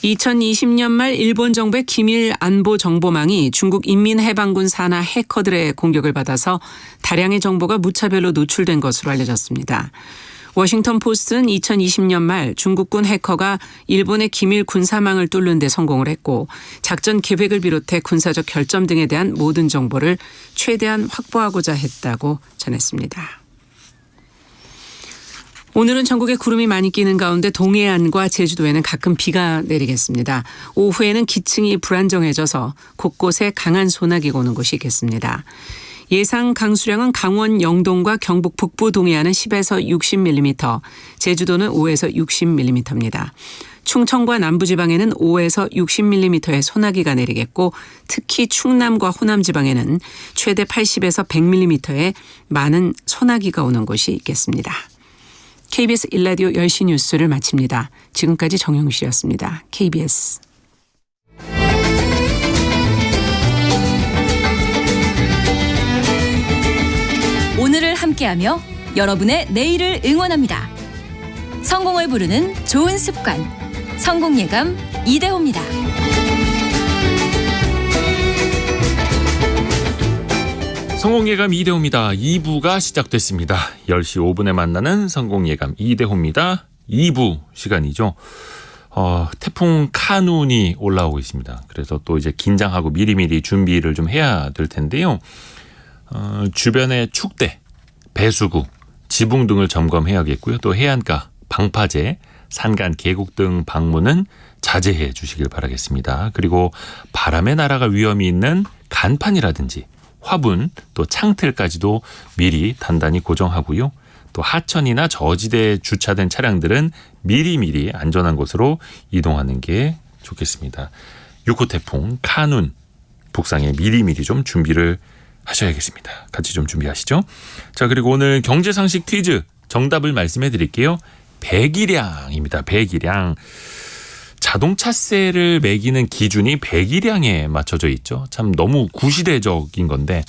2020년 말 일본 정부의 기밀 안보 정보망이 중국 인민해방군 산하 해커들의 공격을 받아서 다량의 정보가 무차별로 노출된 것으로 알려졌습니다. 워싱턴 포스트는 2020년 말 중국군 해커가 일본의 기밀 군사망을 뚫는 데 성공을 했고 작전 계획을 비롯해 군사적 결점 등에 대한 모든 정보를 최대한 확보하고자 했다고 전했습니다. 오늘은 전국에 구름이 많이 끼는 가운데 동해안과 제주도에는 가끔 비가 내리겠습니다. 오후에는 기층이 불안정해져서 곳곳에 강한 소나기가 오는 곳이 있겠습니다. 예상 강수량은 강원 영동과 경북 북부 동해안은 10에서 60mm, 제주도는 5에서 60mm입니다. 충청과 남부지방에는 5에서 60mm의 소나기가 내리겠고 특히 충남과 호남지방에는 최대 80에서 100mm의 많은 소나기가 오는 곳이 있겠습니다. KBS 1라디오 10시 뉴스를 마칩니다. 지금까지 정영실이었습니다. KBS. 오늘을 함께하며 여러분의 내일을 응원합니다. 성공을 부르는 좋은 습관, 성공예감 이대호입니다. 성공예감 이대호입니다. 2부가 시작됐습니다. 10시 5분에 만나는 성공예감 이대호입니다. 2부 시간이죠. 태풍 카눈이 올라오고 있습니다. 그래서 또 이제 긴장하고 미리미리 준비를 좀 해야 될 텐데요. 주변의 축대, 배수구, 지붕 등을 점검해야겠고요. 또 해안가, 방파제, 산간, 계곡 등 방문은 자제해 주시길 바라겠습니다. 그리고 바람의 날아갈 위험이 있는 간판이라든지 화분, 또 창틀까지도 미리 단단히 고정하고요. 또 하천이나 저지대에 주차된 차량들은 미리미리 안전한 곳으로 이동하는 게 좋겠습니다. 6호 태풍 카눈 북상에 미리미리 좀 준비를 하셔야겠습니다. 같이 좀 준비하시죠. 자, 그리고 오늘 경제상식 퀴즈 정답을 말씀해 드릴게요. 배기량입니다. 배기량. 자동차세를 매기는 기준이 배기량에 맞춰져 있죠. 참 너무 구시대적인 건데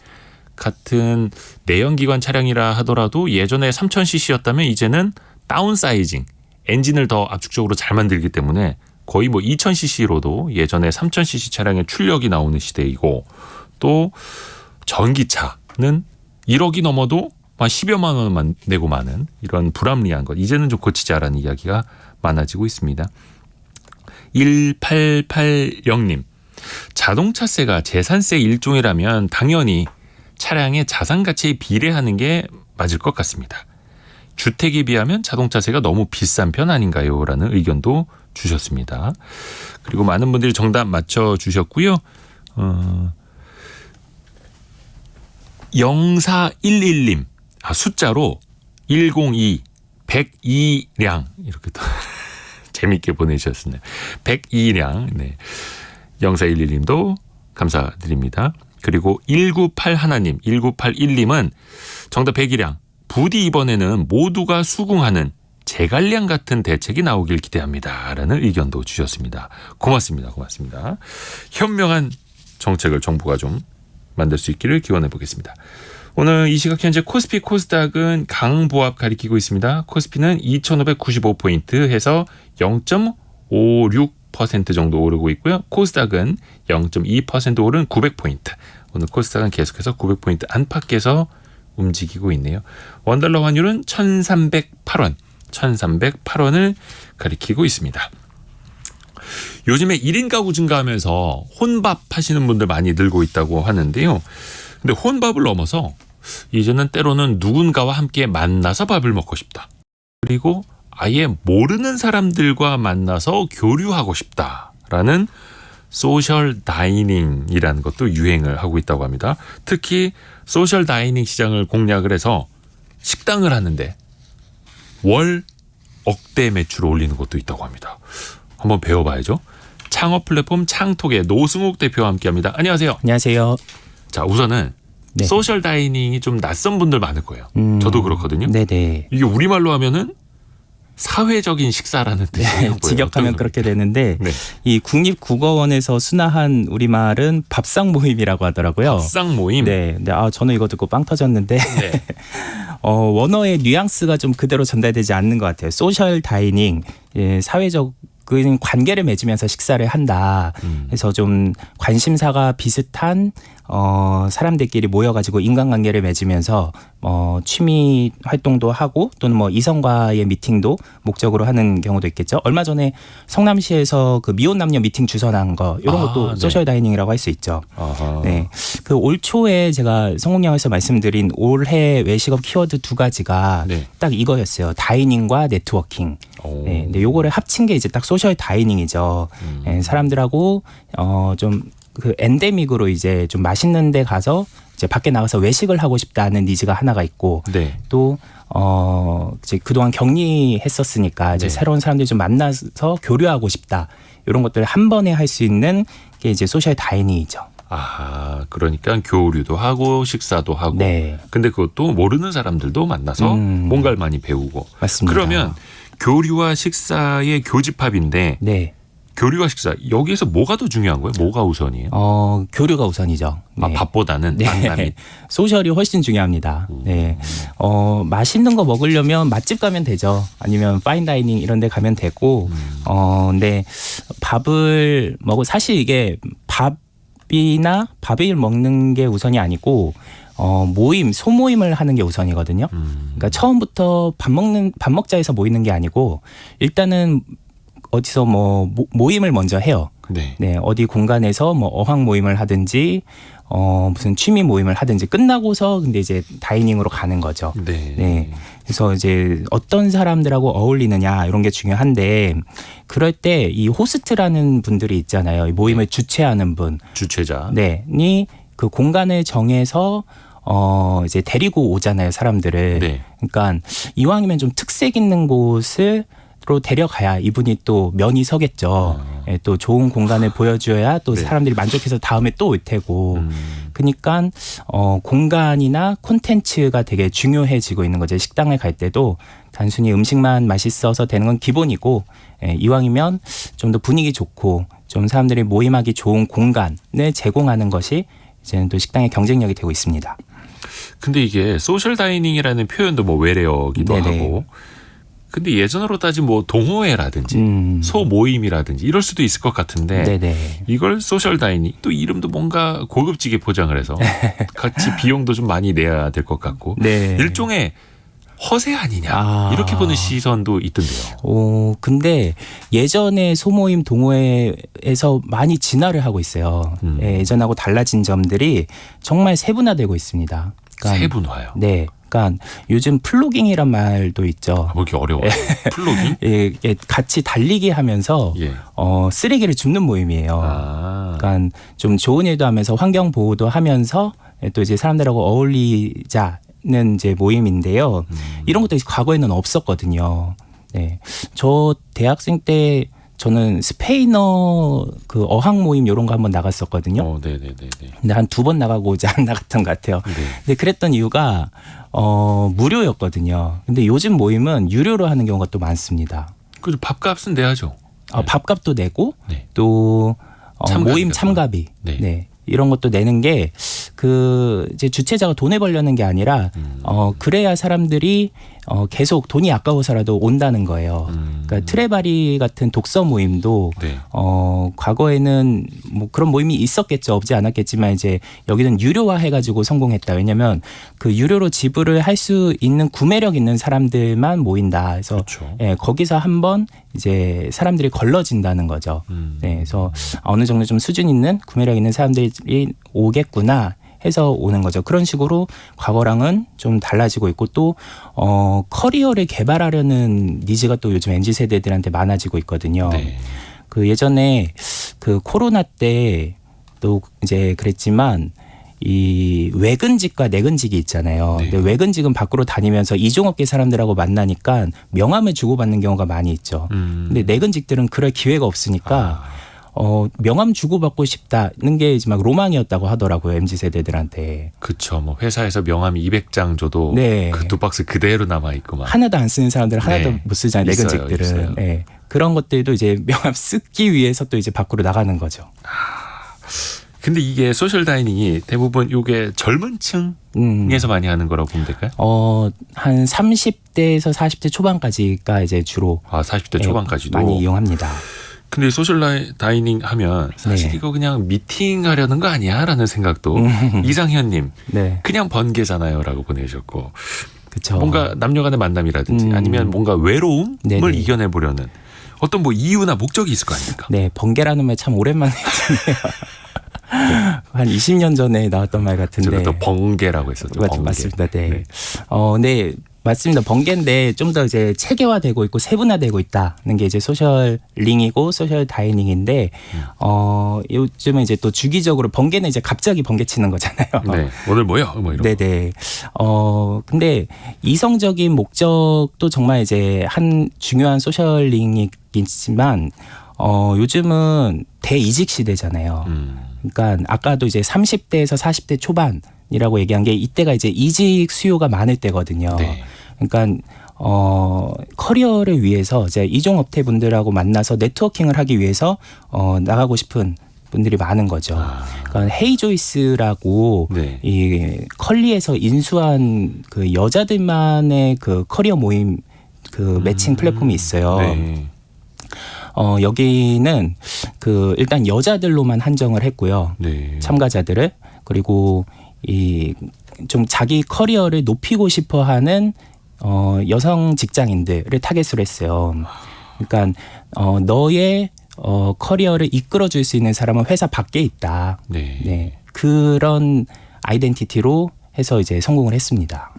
같은 내연기관 차량이라 하더라도 예전에 3000cc였다면 이제는 다운사이징, 엔진을 더 압축적으로 잘 만들기 때문에 거의 뭐 2000cc로도 예전에 3000cc 차량의 출력이 나오는 시대이고 또 전기차는 1억이 넘어도 10여만 원만 내고 마는 이런 불합리한 것. 이제는 좀 고치자라는 이야기가 많아지고 있습니다. 1880님. 자동차세가 재산세 일종이라면 당연히 차량의 자산가치에 비례하는 게 맞을 것 같습니다. 주택에 비하면 자동차세가 너무 비싼 편 아닌가요? 라는 의견도 주셨습니다. 그리고 많은 분들이 정답 맞춰주셨고요. 0411님. 숫자로 102, 102량 이렇게 또 재밌게 보내주셨습니다. 102량. 네. 0411님도 감사드립니다. 그리고 1981님, 1981님은 정답 102량. 부디 이번에는 모두가 수긍하는 제갈량 같은 대책이 나오길 기대합니다. 라는 의견도 주셨습니다. 고맙습니다. 고맙습니다. 현명한 정책을 정부가 좀 만들 수 있기를 기원해 보겠습니다. 오늘 이 시각 현재 코스피 코스닥은 강보합 가리키고 있습니다. 코스피는 2595포인트 해서 0.56% 정도 오르고 있고요. 코스닥은 0.2% 오른 900포인트. 오늘 코스닥은 계속해서 900포인트 안팎에서 움직이고 있네요. 원달러 환율은 1308원, 1308원을 가리키고 있습니다. 요즘에 1인 가구 증가하면서 혼밥 하시는 분들 많이 늘고 있다고 하는데요. 근데 혼밥을 넘어서 이제는 때로는 누군가와 함께 만나서 밥을 먹고 싶다. 그리고 아예 모르는 사람들과 만나서 교류하고 싶다라는 소셜 다이닝이라는 것도 유행을 하고 있다고 합니다. 특히 소셜 다이닝 시장을 공략을 해서 식당을 하는데 월 억대 매출을 올리는 것도 있다고 합니다. 한번 배워봐야죠. 창업 플랫폼 창톡의 노승욱 대표와 함께합니다. 안녕하세요. 안녕하세요. 자, 우선은 네. 소셜 다이닝이 좀 낯선 분들 많을 거예요. 저도 그렇거든요. 네네. 이게 우리말로 하면은 사회적인 식사라는 뜻이에요. 직역하면 그렇게 되는데 네. 이 국립국어원에서 순화한 우리말은 밥상 모임이라고 하더라고요. 밥상 모임. 네. 근데 저는 이거 듣고 빵 터졌는데 네. 원어의 뉘앙스가 좀 그대로 전달되지 않는 것 같아요. 소셜 다이닝, 사회적 그 관계를 맺으면서 식사를 한다. 그래서 좀 관심사가 비슷한 사람들끼리 모여가지고 인간관계를 맺으면서 취미 활동도 하고 또는 뭐 이성과의 미팅도 목적으로 하는 경우도 있겠죠. 얼마 전에 성남시에서 그 미혼 남녀 미팅 주선한 거 이런 것도 네. 소셜 다이닝이라고 할 수 있죠. 아하. 네, 그 올 초에 제가 성공량에서 말씀드린 올해 외식업 키워드 2가지가 네. 딱 이거였어요. 다이닝과 네트워킹. 오. 네, 근데 요거를 합친 게 이제 딱 소셜 다이닝이죠. 네, 사람들하고 좀 그 엔데믹으로 이제 좀 맛있는 데 가서 이제 밖에 나가서 외식을 하고 싶다는 니즈가 하나가 있고 네. 또 이제 그동안 격리했었으니까 이제 네. 새로운 사람들 좀 만나서 교류하고 싶다. 이런 것들을 한 번에 할 수 있는 게 이제 소셜 다이닝이죠. 아하, 그러니까 교류도 하고 식사도 하고. 네. 근데 그것도 모르는 사람들도 만나서 뭔가를 많이 배우고. 맞습니다. 그러면 교류와 식사의 교집합인데 네. 교류와 식사 여기에서 뭐가 더 중요한 거예요? 뭐가 우선이에요? 교류가 우선이죠. 아, 네. 밥보다는 만남이. 소셜이 훨씬 중요합니다. 네. 맛있는 거 먹으려면 맛집 가면 되죠. 아니면 파인다이닝 이런 데 가면 되고, 근데 밥을 사실 이게 밥을 먹는 게 우선이 아니고, 소모임을 하는 게 우선이거든요. 그러니까 처음부터 밥 먹자 해서 모이는 게 아니고, 일단은 어디서 모임을 먼저 해요. 네. 네, 어디 공간에서 어학 모임을 하든지 무슨 취미 모임을 하든지 끝나고서 근데 이제 다이닝으로 가는 거죠. 네. 네. 그래서 이제 어떤 사람들하고 어울리느냐 이런 게 중요한데 그럴 때 이 호스트라는 분들이 있잖아요. 이 모임을 주최하는 분. 주최자. 네. 니 그 공간을 정해서 이제 데리고 오잖아요, 사람들을. 네. 그러니까 이왕이면 좀 특색 있는 곳을 로 데려가야 이분이 또 면이 서겠죠. 예, 또 좋은 공간을 보여줘야 또 네. 사람들이 만족해서 다음에 또 올 테고. 그러니까 공간이나 콘텐츠가 되게 중요해지고 있는 거죠. 식당을 갈 때도 단순히 음식만 맛있어서 되는 건 기본이고 이왕이면 좀 더 분위기 좋고 좀 사람들이 모임하기 좋은 공간을 제공하는 것이 이제는 또 식당의 경쟁력이 되고 있습니다. 근데 이게 소셜 다이닝이라는 표현도 뭐 외래어기도 네네. 하고. 근데 예전으로 따지면 뭐 동호회라든지 소모임이라든지 이럴 수도 있을 것 같은데 네네. 이걸 소셜 다이닝 또 이름도 뭔가 고급지게 포장을 해서 같이 비용도 좀 많이 내야 될 것 같고 네. 일종의 허세 아니냐 이렇게 보는 시선도 있던데요. 근데 예전에 소모임 동호회에서 많이 진화를 하고 있어요. 예전하고 달라진 점들이 정말 세분화되고 있습니다. 그러니까 세분화요. 네. 그러니까 요즘 플로깅이란 말도 있죠. 뭐 이렇게 어려워요. 플로깅? 예, 같이 달리기 하면서 예. 쓰레기를 줍는 모임이에요. 아. 그러니까 좀 좋은 일도 하면서 환경 보호도 하면서 또 이제 사람들하고 어울리자는 이제 모임인데요. 이런 것도 과거에는 없었거든요. 네, 저 대학생 때 저는 스페인어 그 어학 모임 이런 거 한번 나갔었거든요. 네네네. 근데 한 2번 나가고 이제 안 나갔던 것 같아요. 네. 근데 그랬던 이유가 무료였거든요. 근데 요즘 모임은 유료로 하는 경우가 또 많습니다. 그 밥값은 내야죠. 밥값도 내고 네. 또 참가비가 모임 참가비, 네. 네. 이런 것도 내는 게 이제 주최자가 돈을 벌려는 게 아니라 그래야 사람들이 계속 돈이 아까워서라도 온다는 거예요. 그러니까 트레바리 같은 독서 모임도 네. 과거에는 뭐 그런 모임이 있었겠죠. 없지 않았겠지만 이제 여기는 유료화 해가지고 성공했다. 왜냐하면 그 유료로 지불을 할 수 있는 구매력 있는 사람들만 모인다. 그래서 그렇죠. 예, 거기서 한번 이제 사람들이 걸러진다는 거죠. 네, 그래서 어느 정도 좀 수준 있는 구매력 있는 사람들이 오겠구나 해서 오는 거죠. 그런 식으로 과거랑은 좀 달라지고 있고 또 커리어를 개발하려는 니즈가 또 요즘 MZ 세대들한테 많아지고 있거든요. 네. 그 예전에 그 코로나 때 또 이제 그랬지만 이 외근직과 내근직이 있잖아요. 네. 근데 외근직은 밖으로 다니면서 이종업계 사람들하고 만나니까 명함을 주고받는 경우가 많이 있죠. 근데 내근직들은 그럴 기회가 없으니까 명함 주고받고 싶다는 게 이제 막 로망이었다고 하더라고요. MZ 세대들한테. 그쵸. 뭐 회사에서 명함이 200장 줘도 네. 그 2박스 그대로 남아 있고 막. 하나도 안 쓰는 사람들은 하나도 네. 못 쓰잖아요. 있어요, 내근직들은. 있어요. 네. 그런 것들도 이제 명함 쓰기 위해서 또 이제 밖으로 나가는 거죠. 근데 이게 소셜 다이닝이 대부분 이게 젊은 층에서 많이 하는 거라고 보면 될까요? 한 30대에서 40대 초반까지가 이제 주로 40대 초반까지도. 많이 이용합니다. 근데 소셜 다이닝 하면 사실 네. 이거 그냥 미팅하려는 거 아니야라는 생각도 이상현님 네, 그냥 번개잖아요라고 보내주셨고 그렇죠. 뭔가 남녀간의 만남이라든지 아니면 뭔가 외로움을 네네. 이겨내보려는 어떤 뭐 이유나 목적이 있을 거 아닙니까? 네, 번개라는 말 참 오랜만에 듣네요. 한 20년 전에 나왔던 말 같은데. 제가 또 번개라고 했었죠. 번개. 맞습니다. 네. 네. 네. 맞습니다. 번개인데 좀 더 이제 체계화되고 있고 세분화되고 있다는 게 이제 소셜 링이고 소셜 다이닝인데 요즘은 이제 또 주기적으로 번개는 이제 갑자기 번개 치는 거잖아요. 네. 오늘 뭐요? 뭐 이런. 네네. 근데 이성적인 목적도 정말 이제 한 중요한 소셜 링이지만 요즘은 대이직 시대잖아요. 그러니까 아까도 이제 30대에서 40대 초반이라고 얘기한 게 이때가 이제 이직 수요가 많을 때거든요. 네. 그러니까 커리어를 위해서 이제 이종업체 분들하고 만나서 네트워킹을 하기 위해서 나가고 싶은 분들이 많은 거죠. 그러니까 헤이조이스라고 네. 이 컬리에서 인수한 그 여자들만의 그 커리어 모임 그 매칭 플랫폼이 있어요. 네. 여기는 그 일단 여자들로만 한정을 했고요. 네. 참가자들을. 그리고 이 좀 자기 커리어를 높이고 싶어 하는 여성 직장인들을 타겟으로 했어요. 그러니까 너의 커리어를 이끌어 줄 수 있는 사람은 회사 밖에 있다. 네. 네. 그런 아이덴티티로 해서 이제 성공을 했습니다.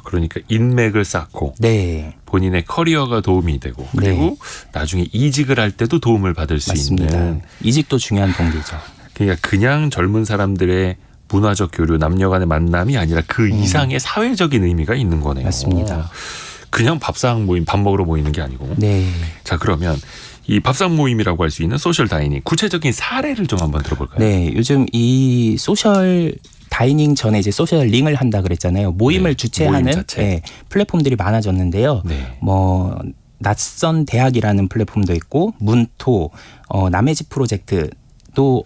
그러니까 인맥을 쌓고 네. 본인의 커리어가 도움이 되고 그리고 네. 나중에 이직을 할 때도 도움을 받을 수 맞습니다. 있는 이직도 중요한 동기죠. 그러니까 그냥 젊은 사람들의 문화적 교류, 남녀 간의 만남이 아니라 그 이상의 사회적인 의미가 있는 거네요. 맞습니다. 그냥 밥상 모임, 밥 먹으러 모이는 게 아니고. 네. 자, 그러면 이 밥상 모임이라고 할 수 있는 소셜 다이닝 구체적인 사례를 좀 한번 들어볼까요? 네. 요즘 이 소셜 다이닝 전에 이제 소셜 링을 한다 그랬잖아요. 모임을 네, 주최하는 모임 자체. 네, 플랫폼들이 많아졌는데요. 네. 뭐 낯선 대학이라는 플랫폼도 있고 문토, 남의 집 프로젝트 또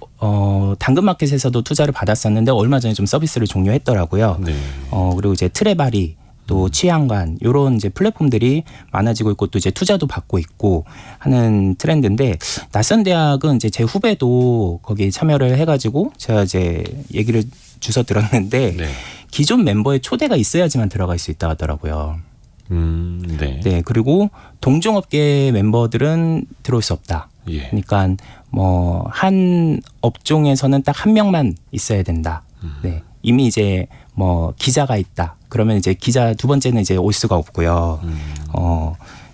당근마켓에서도 투자를 받았었는데 얼마 전에 좀 서비스를 종료했더라고요. 네. 그리고 이제 트레바리 또 취향관 요런 이제 플랫폼들이 많아지고 있고 또 이제 투자도 받고 있고 하는 트렌드인데 낯선 대학은 이제 제 후배도 거기 참여를 해가지고 제가 이제 얘기를 주워 들었는데 네. 기존 멤버의 초대가 있어야지만 들어갈 수 있다 하더라고요. 네. 네, 그리고 동종업계 멤버들은 들어올 수 없다. 예. 그러니까 뭐 한 업종에서는 딱 한 명만 있어야 된다. 네, 이미 이제 뭐 기자가 있다. 그러면 이제 기자 두 번째는 이제 올 수가 없고요.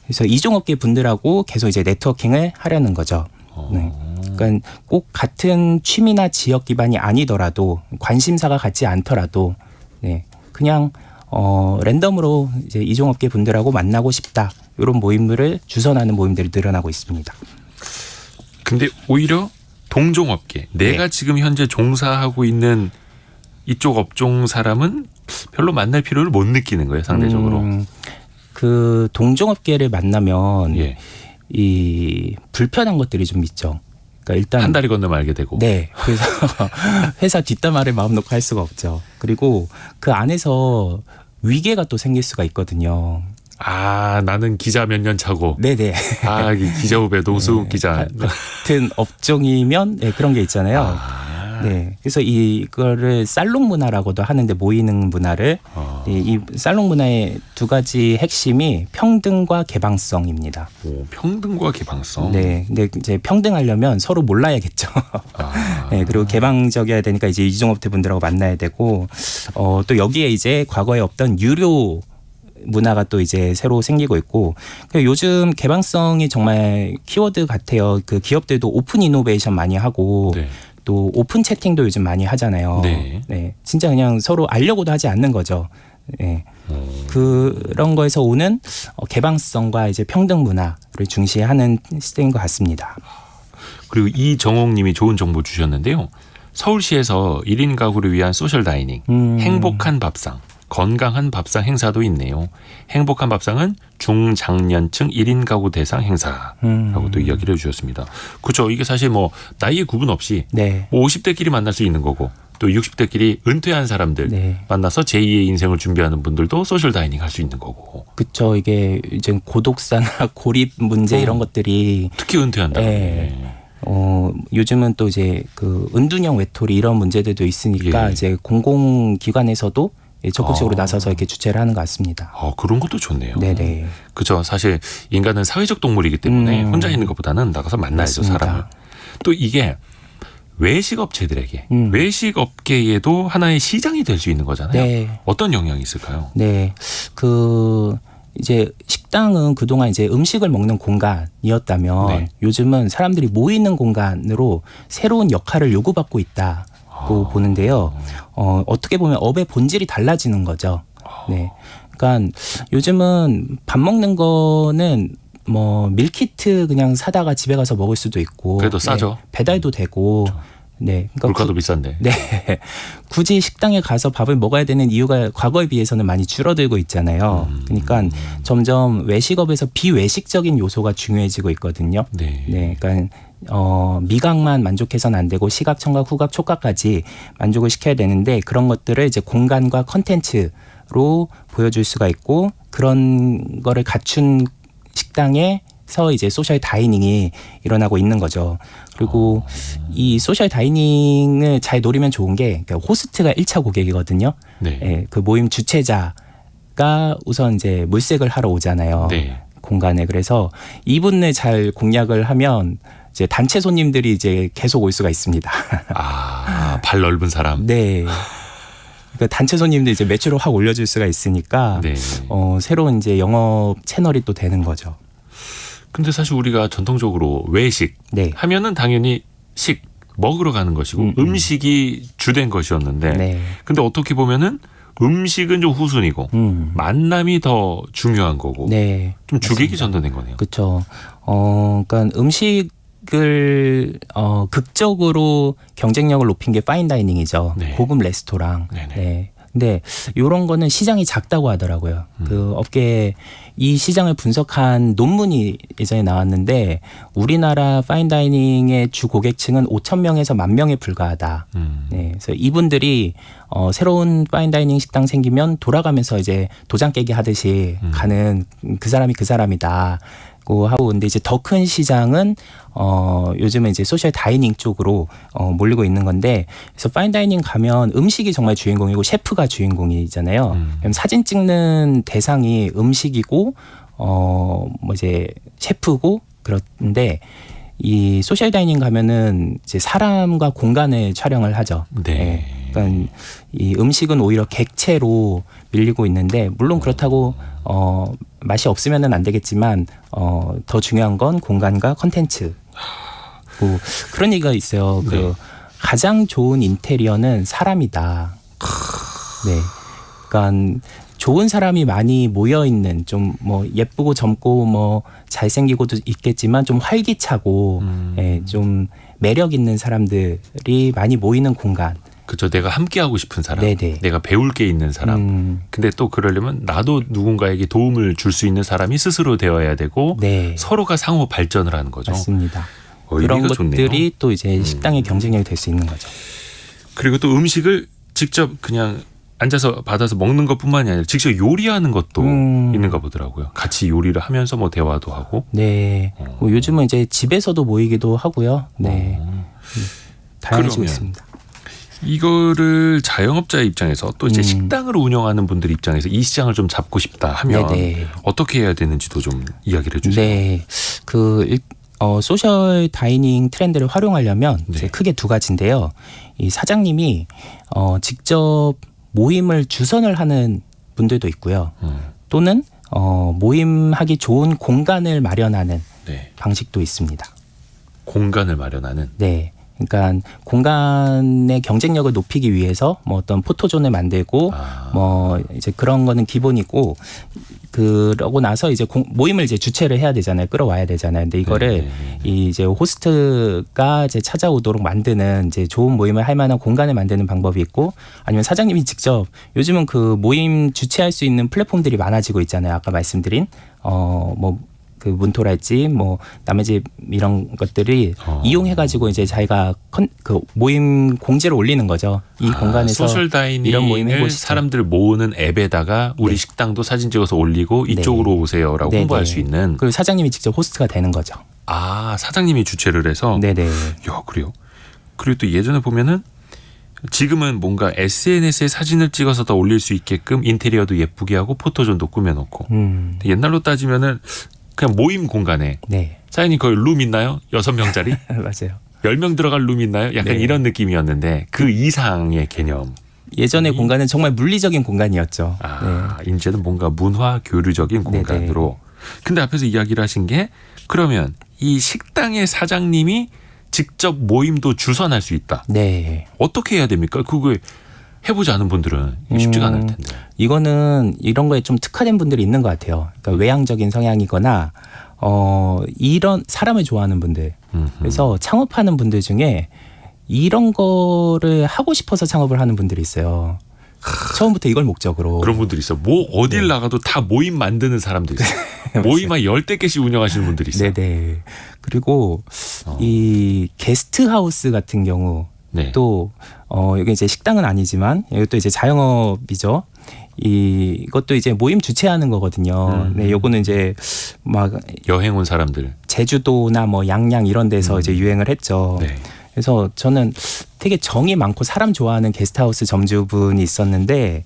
그래서 이종업계 분들하고 계속 이제 네트워킹을 하려는 거죠. 네. 그러니까 꼭 같은 취미나 지역 기반이 아니더라도 관심사가 같지 않더라도 네, 그냥 랜덤으로 이제 이종업계 분들하고 만나고 싶다. 이런 모임들을 주선하는 모임들이 늘어나고 있습니다. 근데 오히려 동종업계, 내가 지금 현재 종사하고 있는 이쪽 업종 사람은 별로 만날 필요를 못 느끼는 거예요, 상대적으로. 그 동종업계를 만나면 예. 이 불편한 것들이 좀 있죠. 그러니까 일단 한 다리 건너면 알게 되고. 네. 그래서 회사 뒷담화를 마음 놓고 할 수가 없죠. 그리고 그 안에서 위계가 또 생길 수가 있거든요. 아, 나는 기자 몇 년 차고. 네네. 아, 이 기자 후배 노수욱 기자. 같은 업종이면 네, 그런 게 있잖아요. 네. 그래서 이거를 살롱 문화라고도 하는데 모이는 문화를 이 살롱 문화의 두 가지 핵심이 평등과 개방성입니다. 오, 평등과 개방성. 네. 근데 이제 평등하려면 서로 몰라야겠죠. 네. 그리고 개방적이어야 되니까 이제 이종업체 분들하고 만나야 되고 또 여기에 이제 과거에 없던 유료 문화가 또 이제 새로 생기고 있고 요즘 개방성이 정말 키워드 같아요. 그 기업들도 오픈 이노베이션 많이 하고 네. 또 오픈 채팅도 요즘 많이 하잖아요. 네. 네, 진짜 그냥 서로 알려고도 하지 않는 거죠. 네. 그런 거에서 오는 개방성과 이제 평등 문화를 중시하는 시대인 것 같습니다. 그리고 이정옥 님이 좋은 정보 주셨는데요. 서울시에서 1인 가구를 위한 소셜 다이닝, 행복한 밥상, 건강한 밥상 행사도 있네요. 행복한 밥상은 중장년층 1인 가구 대상 행사라고 또 이야기를 해주셨습니다. 그렇죠. 이게 사실 뭐 나이에 구분 없이 네. 뭐 50대끼리 만날 수 있는 거고 또 60대끼리 은퇴한 사람들 네. 만나서 제2의 인생을 준비하는 분들도 소셜 다이닝 할 수 있는 거고. 그쵸. 이게 이제 고독사나 고립 문제 이런 것들이 특히 은퇴한다. 네. 요즘은 또 이제 그 은둔형 외톨이 이런 문제들도 있으니까 예. 이제 공공기관에서도 적극적으로 아. 나서서 이렇게 주최를 하는 것 같습니다. 그런 것도 좋네요. 네네. 그죠. 사실 인간은 사회적 동물이기 때문에 혼자 있는 것보다는 나가서 만나야죠, 맞습니다. 사람을. 또 이게 외식업체들에게 외식업계에도 하나의 시장이 될 수 있는 거잖아요. 네. 어떤 영향이 있을까요? 네. 이제 식당은 그동안 이제 음식을 먹는 공간이었다면 네. 요즘은 사람들이 모이는 공간으로 새로운 역할을 요구받고 있다고 보는데요. 어떻게 보면 업의 본질이 달라지는 거죠. 네. 그러니까 요즘은 밥 먹는 거는 뭐 밀키트 그냥 사다가 집에 가서 먹을 수도 있고 그래도 싸죠. 네, 배달도 되고 네. 그러니까 물가도 비싼데. 네. 굳이 식당에 가서 밥을 먹어야 되는 이유가 과거에 비해서는 많이 줄어들고 있잖아요. 그러니까 점점 외식업에서 비외식적인 요소가 중요해지고 있거든요. 네. 네. 그러니까 미각만 만족해서는 안 되고 시각, 청각, 후각, 촉각까지 만족을 시켜야 되는데 그런 것들을 이제 공간과 컨텐츠로 보여줄 수가 있고 그런 거를 갖춘 식당에서 이제 소셜 다이닝이 일어나고 있는 거죠. 그리고 이 소셜 다이닝을 잘 노리면 좋은 게 그러니까 호스트가 1차 고객이거든요. 네. 예, 그 모임 주최자가 우선 이제 물색을 하러 오잖아요. 네. 공간에. 그래서 이분을 잘 공략을 하면 이제 단체 손님들이 이제 계속 올 수가 있습니다. 발 넓은 사람. 네. 그러니까 단체 손님들 이제 매출을 확 올려줄 수가 있으니까 네. 새로운 이제 영업 채널이 또 되는 거죠. 근데 사실 우리가 전통적으로 외식 네. 하면은 당연히 먹으러 가는 것이고 음식이 주된 것이었는데 네. 근데 어떻게 보면은 음식은 좀 후순이고 만남이 더 중요한 거고 네. 좀 주객이 전도된 거네요. 그렇죠. 그러니까 음식을 극적으로 경쟁력을 높인 게 파인다이닝이죠. 네. 고급 레스토랑. 네네. 네. 근데 이런 거는 시장이 작다고 하더라고요. 그 업계에 이 시장을 분석한 논문이 예전에 나왔는데 우리나라 파인다이닝의 주 고객층은 5,000명에서 10,000명에 불과하다. 네. 그래서 이분들이 새로운 파인다이닝 식당 생기면 돌아가면서 이제 도장 깨기 하듯이 가는 그 사람이 그 사람이다. 하고 근데 이제 더 큰 시장은 요즘은 이제 소셜 다이닝 쪽으로 몰리고 있는 건데 그래서 파인다이닝 가면 음식이 정말 주인공이고 셰프가 주인공이잖아요. 그럼 사진 찍는 대상이 음식이고 뭐 이제 셰프고 그런데 이 소셜 다이닝 가면은 이제 사람과 공간을 촬영을 하죠. 네. 그러니까 이 음식은 오히려 객체로 밀리고 있는데 물론 그렇다고 맛이 없으면은 안 되겠지만 더 중요한 건 공간과 컨텐츠. 그런 얘기가 있어요. 네. 그 가장 좋은 인테리어는 사람이다. 네. 그러니까 좋은 사람이 많이 모여 있는 좀 뭐 예쁘고 젊고 뭐 잘생기고도 있겠지만 좀 활기차고 예, 좀 매력 있는 사람들이 많이 모이는 공간. 그렇죠. 내가 함께 하고 싶은 사람, 네네. 내가 배울 게 있는 사람. 근데 또 그러려면 나도 누군가에게 도움을 줄 수 있는 사람이 스스로 되어야 되고 네. 서로가 상호 발전을 하는 거죠. 맞습니다. 의미가 그런 좋네요. 것들이 또 이제 식당의 경쟁력이 될 수 있는 거죠. 그리고 또 음식을 직접 그냥 앉아서 받아서 먹는 것뿐만이 아니라 직접 요리하는 것도 있는가 보더라고요. 같이 요리를 하면서 뭐 대화도 하고. 네. 뭐 요즘은 이제 집에서도 모이기도 하고요. 네. 다양해지고 그러면 있습니다. 이거를 자영업자의 입장에서 또 이제 식당을 운영하는 분들 입장에서 이 시장을 좀 잡고 싶다 하면 네네. 어떻게 해야 되는지도 좀 이야기를 해주세요. 네. 소셜 다이닝 트렌드를 활용하려면 네. 이제 크게 두 가지인데요. 이 사장님이 직접 모임을 주선을 하는 분들도 있고요. 또는 모임하기 좋은 공간을 마련하는 네. 방식도 있습니다. 공간을 마련하는. 네. 그러니까 공간의 경쟁력을 높이기 위해서 뭐 어떤 포토존을 만들고 뭐 이제 그런 거는 기본이고 그러고 나서 이제 모임을 이제 주최를 해야 되잖아요. 끌어와야 되잖아요. 근데 이거를 이 이제 호스트가 이제 찾아오도록 만드는 이제 좋은 모임을 할 만한 공간을 만드는 방법이 있고 아니면 사장님이 직접 요즘은 그 모임 주최할 수 있는 플랫폼들이 많아지고 있잖아요. 아까 말씀드린 뭐 그 문토랄지 뭐 남의 집 이런 것들이 이용해가지고 이제 자기가 그 모임 공지를 올리는 거죠. 이 공간에서 소셜 이런 모임 다이닝을 해보시죠. 사람들 모으는 앱에다가 우리 네. 식당도 사진 찍어서 올리고 이쪽으로 오세요라고 네네. 홍보할 수 있는. 그리고 사장님이 직접 호스트가 되는 거죠. 아, 사장님이 주최를 해서. 네네. 야, 그래요. 그리고 또 예전에 보면은 지금은 뭔가 SNS에 사진을 찍어서 더 올릴 수 있게끔 인테리어도 예쁘게 하고 포토존도 꾸며놓고. 옛날로 따지면은 그냥 모임 공간에 네. 사장님 거기 룸 있나요? 6명짜리? 맞아요. 10명 들어갈 룸 있나요? 약간 네. 이런 느낌이었는데 그 이상의 개념. 예전의 공간은 정말 물리적인 공간이었죠. 이제는 뭔가 문화 교류적인 네네. 공간으로. 근데 앞에서 이야기를 하신 게 그러면 이 식당의 사장님이 직접 모임도 주선할 수 있다. 네. 어떻게 해야 됩니까? 그거 해보지 않은 분들은 쉽지가 않을 텐데. 이거는 이런 거에 좀 특화된 분들이 있는 것 같아요. 그러니까 외향적인 성향이거나 이런 사람을 좋아하는 분들. 그래서 창업하는 분들 중에 이런 거를 하고 싶어서 창업을 하는 분들이 있어요. 처음부터 이걸 목적으로. 그런 분들이 있어. 뭐 어딜 네. 나가도 다 모임 만드는 사람들 있어. 모임 한 10대 개씩 운영하시는 분들이 있어. 네네. 그리고 이 게스트하우스 같은 경우 네. 또 여기 이제 식당은 아니지만 이것도 이제 자영업이죠. 이것도 이제 모임 주최하는 거거든요. 네, 요거는 이제 막 여행 온 사람들. 제주도나 뭐 양양 이런 데서 이제 유행을 했죠. 네. 그래서 저는 되게 정이 많고 사람 좋아하는 게스트하우스 점주분이 있었는데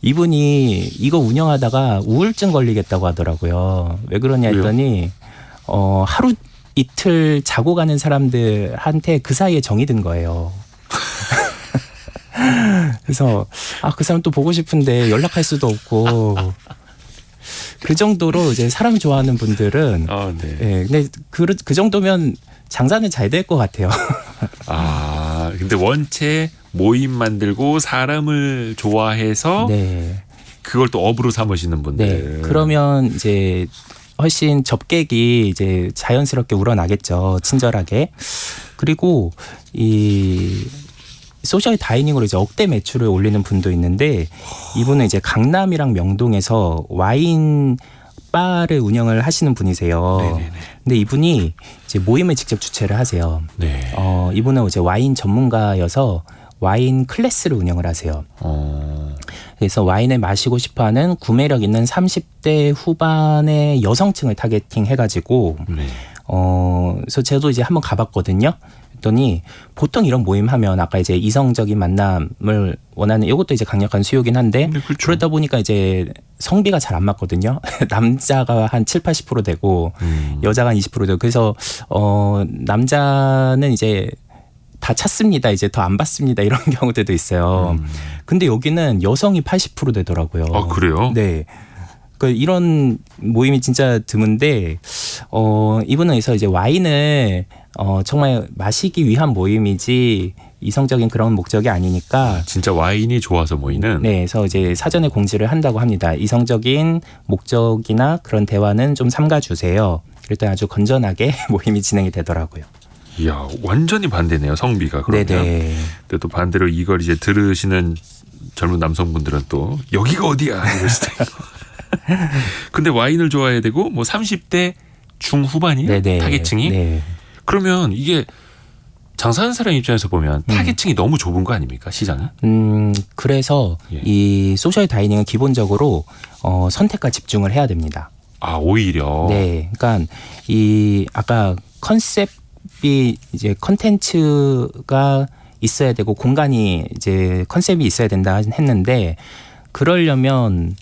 이분이 이거 운영하다가 우울증 걸리겠다고 하더라고요. 왜 그러냐 했더니 하루 이틀 자고 가는 사람들한테 그 사이에 정이 든 거예요. 그래서 그 사람 또 보고 싶은데 연락할 수도 없고 그 정도로 이제 사람 좋아하는 분들은 네. 네, 근데 그 정도면 장사는 잘 될 것 같아요. 근데 원체 모임 만들고 사람을 좋아해서 네. 그걸 또 업으로 삼으시는 분들. 네. 그러면 이제 훨씬 접객이 이제 자연스럽게 우러나겠죠. 친절하게. 그리고 이 소셜 다이닝으로 이제 억대 매출을 올리는 분도 있는데 이분은 이제 강남이랑 명동에서 와인 바를 운영을 하시는 분이세요. 네네네. 근데 이분이 이제 모임을 직접 주최를 하세요. 네. 이분은 이제 와인 전문가여서 와인 클래스를 운영을 하세요. 그래서 와인을 마시고 싶어하는 구매력 있는 30대 후반의 여성층을 타겟팅 해가지고 네. 그래서 저도 이제 한번 가봤거든요. 그랬더니 보통 이런 모임 하면 아까 이제 이성적인 만남을 원하는 이것도 이제 강력한 수요긴 한데 네, 그렇죠. 그러다 보니까 이제 성비가 잘 안 맞거든요. 남자가 한 7-80% 되고 여자가 한 20% 되고 그래서 남자는 이제 다 찼습니다. 이제 더 안 받습니다. 이런 경우들도 있어요. 근데 여기는 여성이 80% 되더라고요. 아, 그래요? 네. 이런 모임이 진짜 드문데 이분은 그래서 이제 와인을 정말 마시기 위한 모임이지 이성적인 그런 목적이 아니니까 진짜 와인이 좋아서 모이는. 네, 그래서 이제 사전에 공지를 한다고 합니다. 이성적인 목적이나 그런 대화는 좀 삼가 주세요. 그랬더니 아주 건전하게 모임이 진행이 되더라고요. 이야, 완전히 반대네요. 성비가. 그러면. 네네. 근데 또 반대로 이걸 이제 들으시는 젊은 남성분들은 또 여기가 어디야 이럴 수도 있고. 근데 와인을 좋아해야 되고 뭐 30대 중후반이에요? 네네. 타겟층이? 네. 그러면 이게 장사하는 사람 입장에서 보면 타겟층이 너뭐 좁은 거 아닙니까? 시장이? 그래서 예. 이 소셜 다이닝은 기본적으로 선택과 집중을 해야 됩니다. 아, 오히려. 네. 그러니까 이 아까 컨셉이 이제 컨텐츠가 있어야 되고 공간이 이제 컨셉이 있어야 된다 했는데 그러려면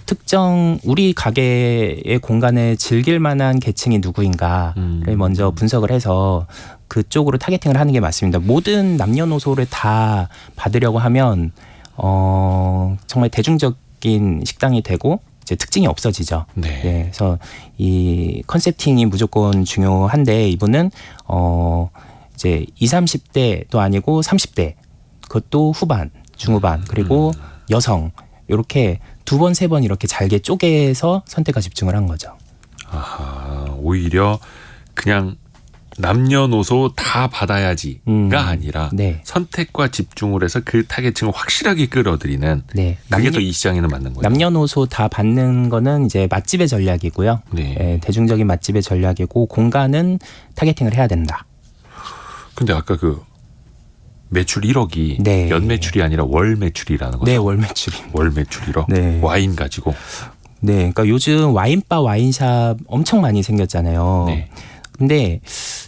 특정 우리 가게의 공간을 즐길 만한 계층이 누구인가를 먼저 분석을 해서 그쪽으로 타겟팅을 하는 게 맞습니다. 모든 남녀노소를 다 받으려고 하면 정말 대중적인 식당이 되고 이제 특징이 없어지죠. 네. 네, 그래서 이 컨셉팅이 무조건 중요한데 이분은 이제 20, 30대도 아니고 30대 그것도 후반, 중후반 그리고 여성 이렇게 2번, 3번 이렇게 잘게 쪼개서 선택과 집중을 한 거죠. 아하, 오히려 그냥 남녀노소 다 받아야지가 아니라 네. 선택과 집중을 해서 그 타겟층을 확실하게 끌어들이는 네. 그게 더 이 시장에는 맞는 거예요. 남녀노소 다 받는 거는 이제 맛집의 전략이고요. 네. 예, 대중적인 맛집의 전략이고 공간은 타겟팅을 해야 된다. 근데 아까 그 매출 1억이 네. 연 매출이 아니라 월 매출이라는 거죠. 네, 월 매출이. 월 매출 1억. 네. 와인 가지고. 네, 그러니까 요즘 와인바 와인샵 엄청 많이 생겼잖아요. 네. 근데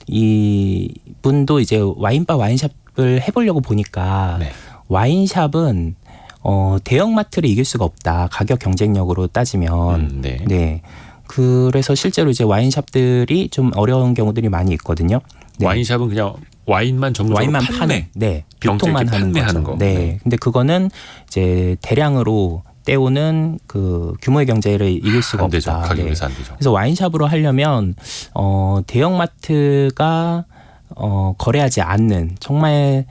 이 분도 이제 와인바 와인샵을 해보려고 보니까 네. 와인샵은 대형마트를 이길 수가 없다. 가격 경쟁력으로 따지면. 네. 네. 그래서 실제로 이제 와인샵들이 좀 어려운 경우들이 많이 있거든요. 네. 와인샵은 그냥 와인만 전문적으로 와인만 판매. 파는, 네, 병자 유통만 이렇게 하는 판매하는 거죠. 거. 네. 네. 근데 그거는 이제 대량으로 떼오는 그 규모의 경제를 이길 수가 안 되죠. 없다. 가격에서 네. 안 되죠. 그래서 와인샵으로 하려면 대형마트가 거래하지 않는 정말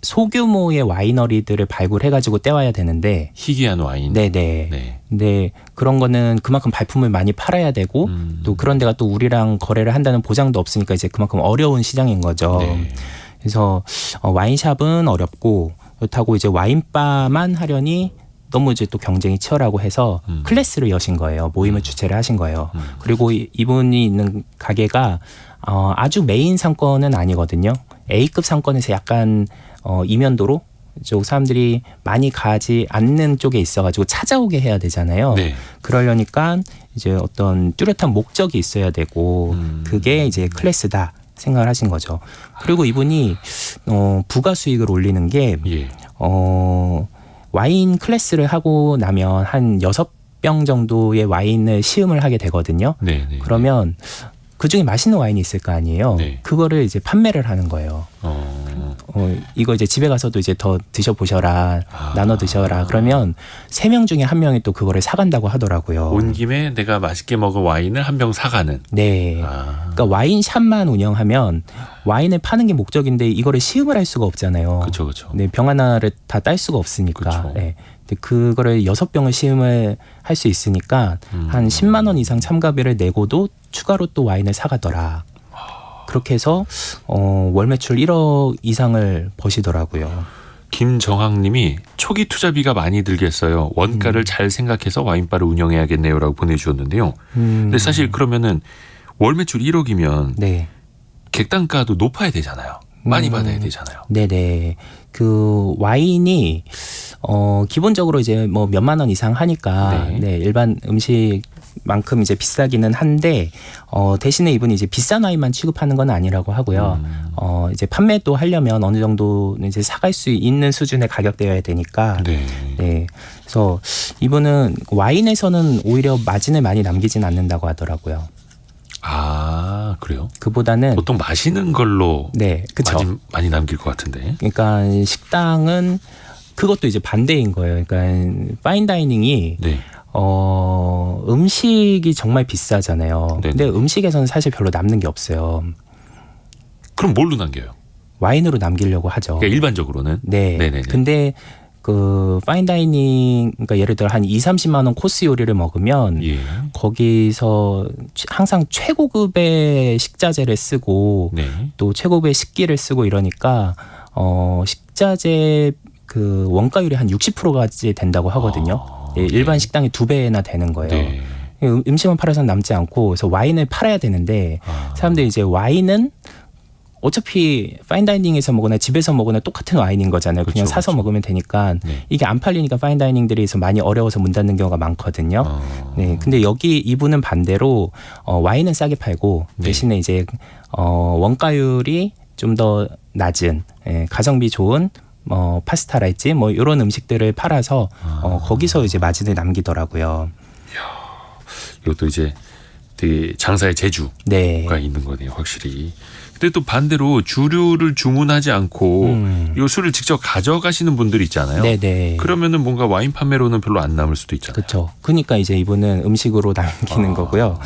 소규모의 와이너리들을 발굴해가지고 떼와야 되는데, 희귀한 와인. 네네. 네. 근데 그런 거는 그만큼 발품을 많이 팔아야 되고 또 그런 데가 또 우리랑 거래를 한다는 보장도 없으니까 이제 그만큼 어려운 시장인 거죠. 네. 그래서 와인샵은 어렵고 그렇다고 이제 와인바만 하려니 너무 이제 또 경쟁이 치열하고 해서 클래스를 여신 거예요. 모임을 주최를 하신 거예요. 그리고 이분이 있는 가게가 아주 메인 상권은 아니거든요. A급 상권에서 약간 이면도로 쪽 사람들이 많이 가지 않는 쪽에 있어가지고 찾아오게 해야 되잖아요. 네. 그러려니까 이제 어떤 뚜렷한 목적이 있어야 되고 그게 이제 클래스다 생각을 하신 거죠. 그리고 이분이 부가 수익을 올리는 게 예. 와인 클래스를 하고 나면 한 6병 정도의 와인을 시음을 하게 되거든요. 네. 네. 그러면 그중에 맛있는 와인이 있을 거 아니에요. 네. 그거를 이제 판매를 하는 거예요. 이거 이제 집에 가서도 이제 더 드셔보셔라, 나눠 드셔라. 그러면 3명 중에 1명이 또 그거를 사간다고 하더라고요. 온 김에 내가 맛있게 먹은 와인을 한 병 사가는. 네. 그러니까 와인샵만 운영하면 와인을 파는 게 목적인데 이거를 시음을 할 수가 없잖아요. 그렇죠. 네, 병 하나를 다 딸 수가 없으니까. 그쵸. 네. 근데 그거를 6병을 시음을 할 수 있으니까 한 10만 원 이상 참가비를 내고도 추가로 또 와인을 사가더라. 그렇게 해서 월 매출 1억 이상을 버시더라고요. 김정학님이 초기 투자비가 많이 들겠어요. 원가를 잘 생각해서 와인바를 운영해야겠네요라고 보내주셨는데요. 근데 사실 그러면은 월 매출 1억이면 네. 객단가도 높아야 되잖아요. 많이 받아야 되잖아요. 네네. 그 와인이 기본적으로 이제 뭐 몇만 원 이상 하니까 네. 네, 일반 음식만큼 이제 비싸기는 한데 대신에 이분이 이제 비싼 와인만 취급하는 건 아니라고 하고요. 이제 판매도 하려면 어느 정도 이제 사갈 수 있는 수준의 가격대여야 되니까. 네. 네. 그래서 이분은 와인에서는 오히려 마진을 많이 남기진 않는다고 하더라고요. 아, 그래요? 그보다는 보통 마시는 걸로 네, 그렇죠. 마진 많이 남길 것 같은데. 그러니까 식당은 그것도 이제 반대인 거예요. 그러니까 파인다이닝이 네. 음식이 정말 비싸잖아요. 네네. 근데 음식에서는 사실 별로 남는 게 없어요. 그럼 뭘로 남겨요? 와인으로 남기려고 하죠. 그러니까 일반적으로는. 네. 네네네. 근데 그 파인다이닝 그러니까 예를 들어 한 2-30만 원 코스 요리를 먹으면 예. 거기서 항상 최고급의 식자재를 쓰고 네. 또 최고급의 식기를 쓰고 이러니까 식자재 그 원가율이 한 60%까지 된다고 하거든요. 예, 일반 식당이 2배나 되는 거예요. 네. 음식만 팔아서는 남지 않고 그래서 와인을 팔아야 되는데 사람들이 이제 와인은 어차피 파인다이닝에서 먹거나 집에서 먹거나 똑같은 와인인 거잖아요. 그냥 그쵸, 사서 그쵸. 먹으면 되니까 네. 이게 안 팔리니까 파인다이닝들이 많이 어려워서 문 닫는 경우가 많거든요. 네, 근데 여기 이분은 반대로 와인은 싸게 팔고 네. 대신에 이제 원가율이 좀 더 낮은 가성비 좋은 파스타랄지 뭐 이런 음식들을 팔아서 거기서 이제 마진을 남기더라고요. 이것도 이제 되게 장사의 재주가 네. 있는 거네요, 확실히. 근데 또 반대로 주류를 주문하지 않고 이 술을 직접 가져가시는 분들 있잖아요. 네네. 그러면은 뭔가 와인 판매로는 별로 안 남을 수도 있잖아요. 그렇죠. 그러니까 이제 이분은 음식으로 남기는 거고요.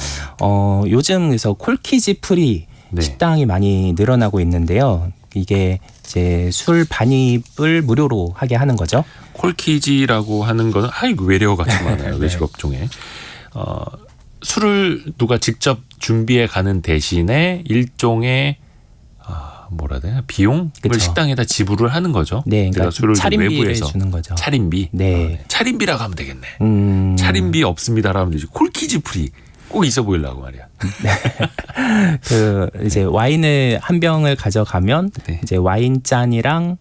요즘 그래서 콜키지 프리 네. 식당이 많이 늘어나고 있는데요. 이게 이제 술 반입을 무료로 하게 하는 거죠. 콜키지라고 하는 거는 아이고 외래어가 좀 많아요. 네. 외식 업종에. 술을 누가 직접 준비해 가는 대신에 일종의 뭐라 해야 되나 비용을 그쵸. 식당에다 지불을 하는 거죠. 네, 내가 그러니까 술을 차림비를 외부에서 주는 거죠. 차림비. 네. 차림비라고 하면 되겠네. 차림비 없습니다라고 하면 되지. 콜키즈 프리 꼭 있어 보이려고 말이야. 그 이제 와인을 한 병을 가져가면 네. 이제 와인 잔이랑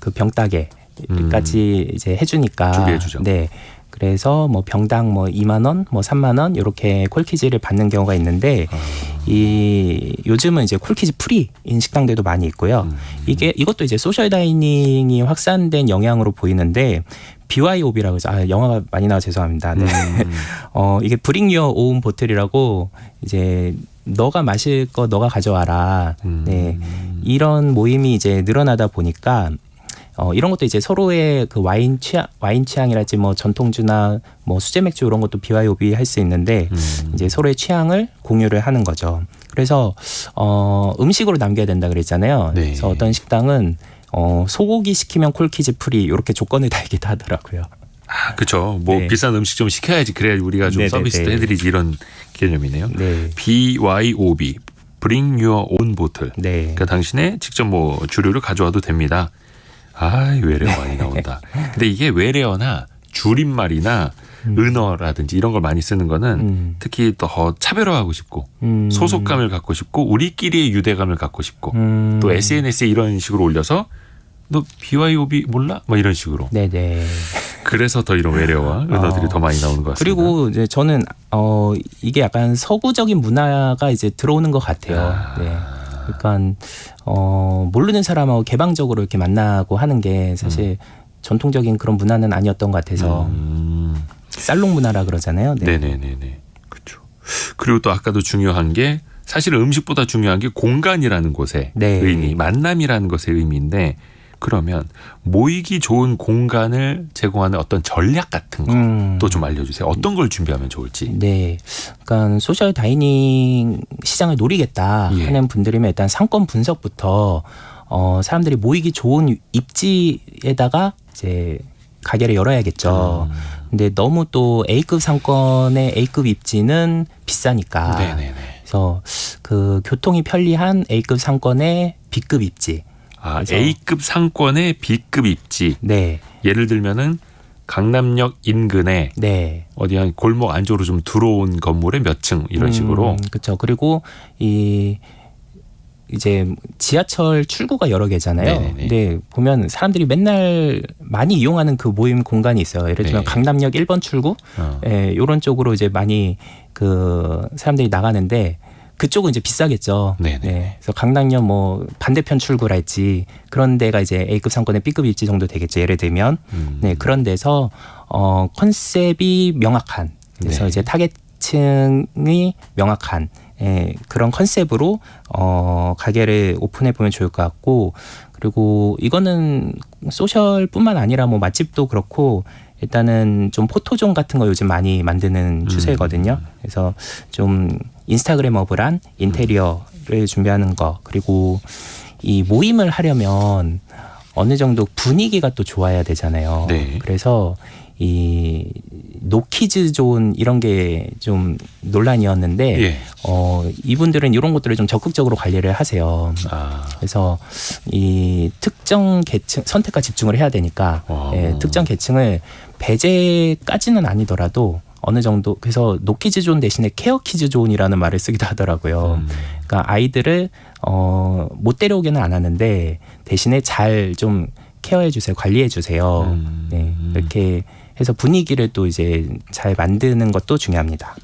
그 병따개까지 이제 해주니까 준비해주죠. 네. 그래서 뭐 병당 뭐 2만 원, 뭐 3만 원 이렇게 콜키즈를 받는 경우가 있는데 이 요즘은 이제 콜키즈 프리인 식당들도 많이 있고요. 이것도 이제 소셜 다이닝이 확산된 영향으로 보이는데 BYOB라고 해서 영화가 많이 나와 죄송합니다. 네. 이게 Bring Your Own Bottle이라고 이제 너가 마실 거 너가 가져와라. 네. 이런 모임이 이제 늘어나다 보니까 이런 것도 이제 서로의 그 와인 취향이랄지 뭐 전통주나 뭐 수제 맥주 이런 것도 BYOB 할 수 있는데 이제 서로의 취향을 공유를 하는 거죠. 그래서 음식으로 남겨야 된다 그랬잖아요. 네. 그래서 어떤 식당은 소고기 시키면 콜키즈 프리 이렇게 조건을 달기도 하더라고요. 그렇죠. 뭐 네. 비싼 음식 좀 시켜야지 그래야 우리가 좀 네네네. 서비스도 해드리지 이런 개념이네요. 네. BYOB Bring Your Own Bottle. 네. 그러니까 당신의 직접 뭐 주류를 가져와도 됩니다. 외래어 많이 나온다. 근데 이게 외래어나 줄임말이나 은어라든지 이런 걸 많이 쓰는 거는 특히 더 차별화하고 싶고 소속감을 갖고 싶고 우리끼리의 유대감을 갖고 싶고 또 SNS에 이런 식으로 올려서 너 BYOB 몰라? 뭐 이런 식으로. 네네. 그래서 더 이런 외래어와 은어들이 더 많이 나오는 것 같습니다. 그리고 이제 저는 이게 약간 서구적인 문화가 이제 들어오는 것 같아요. 네. 그러니까 모르는 사람하고 개방적으로 이렇게 만나고 하는 게 사실 전통적인 그런 문화는 아니었던 것 같아서 살롱 문화라 그러잖아요. 네. 네네네네. 그렇죠. 그리고 또 아까도 중요한 게 사실은 음식보다 중요한 게 공간이라는 곳의 네. 의미, 만남이라는 것의 의미인데 그러면 모이기 좋은 공간을 제공하는 어떤 전략 같은 것도 좀 알려주세요. 어떤 걸 준비하면 좋을지. 네. 그러니까 소셜 다이닝 시장을 노리겠다 예. 하는 분들이면 일단 상권 분석부터 사람들이 모이기 좋은 입지에다가 이제 가게를 열어야겠죠. 근데 너무 또 A급 상권의 A급 입지는 비싸니까. 네네네. 그래서 그 교통이 편리한 A급 상권의 B급 입지. 그래서 A급 상권의 B급 입지. 네. 예를 들면은 강남역 인근에 네. 어디 한 골목 안쪽으로 좀 들어온 건물의 몇 층 이런 식으로. 그렇죠. 그리고 이제 지하철 출구가 여러 개잖아요. 네네네. 근데 보면 사람들이 맨날 많이 이용하는 그 모임 공간이 있어요. 예를 들면 네. 강남역 1번 출구, 이런 쪽으로 이제 많이 그 사람들이 나가는데 그쪽은 이제 비싸겠죠. 네네. 네. 그래서 강남역 뭐 반대편 출구랄지 그런 데가 이제 A급 상권의 B급 입지 정도 되겠죠. 예를 들면 네, 그런 데서 컨셉이 명확한 그래서 네. 이제 타겟층이 명확한 그런 컨셉으로 가게를 오픈해 보면 좋을 것 같고 그리고 이거는 소셜뿐만 아니라 뭐 맛집도 그렇고 일단은 좀 포토존 같은 거 요즘 많이 만드는 추세거든요. 그래서 좀 인스타그래머블한 인테리어를 준비하는 거 그리고 이 모임을 하려면 어느 정도 분위기가 또 좋아야 되잖아요. 네. 그래서 이 노키즈 존 이런 게 좀 논란이었는데 예. 이분들은 이런 것들을 좀 적극적으로 관리를 하세요. 그래서 이 특정 계층 선택과 집중을 해야 되니까 특정 계층을 배제까지는 아니더라도 어느 정도 그래서 노키즈 존 대신에 케어 키즈 존이라는 말을 쓰기도 하더라고요. 그러니까 아이들을 못 데려오기는 안 하는데 대신에 잘 좀 케어해 주세요, 관리해 주세요. 네, 이렇게 해서 분위기를 또 이제 잘 만드는 것도 중요합니다.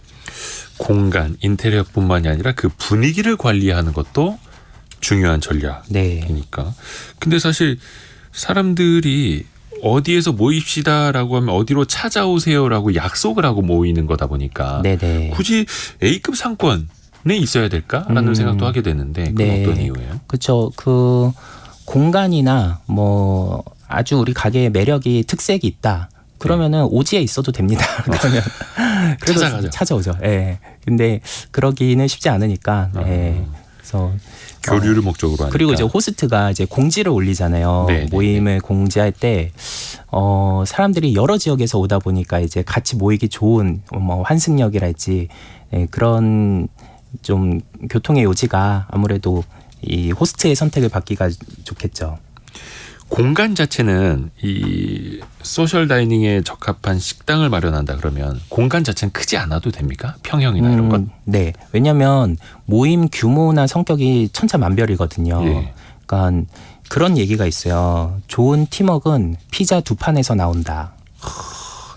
공간, 인테리어뿐만이 아니라 그 분위기를 관리하는 것도 중요한 전략이니까. 네. 근데 사실 사람들이 어디에서 모입시다라고 하면 어디로 찾아오세요라고 약속을 하고 모이는 거다 보니까 네네. 굳이 A급 상권에 있어야 될까라는 생각도 하게 되는데 그건 네. 어떤 이유예요? 그렇죠. 그 공간이나 뭐 아주 우리 가게의 매력이 특색이 있다. 그러면은 오지에 있어도 됩니다. 그러면 그래서 찾아가죠. 찾아오죠. 예. 근데 그러기는 쉽지 않으니까. 예. 그래서 교류를 목적으로 하니까. 그리고 이제 호스트가 이제 공지를 올리잖아요. 네, 모임을 공지할 때 사람들이 여러 지역에서 오다 보니까 이제 같이 모이기 좋은 뭐 환승역이랄지 그런 좀 교통의 요지가 아무래도 이 호스트의 선택을 받기가 좋겠죠. 공간 자체는 이 소셜 다이닝에 적합한 식당을 마련한다 그러면 공간 자체는 크지 않아도 됩니까? 평형이나 이런 건? 네. 왜냐하면 모임 규모나 성격이 천차만별이거든요. 예. 그러니까 그런 얘기가 있어요. 좋은 팀워크는 피자 2판에서 나온다.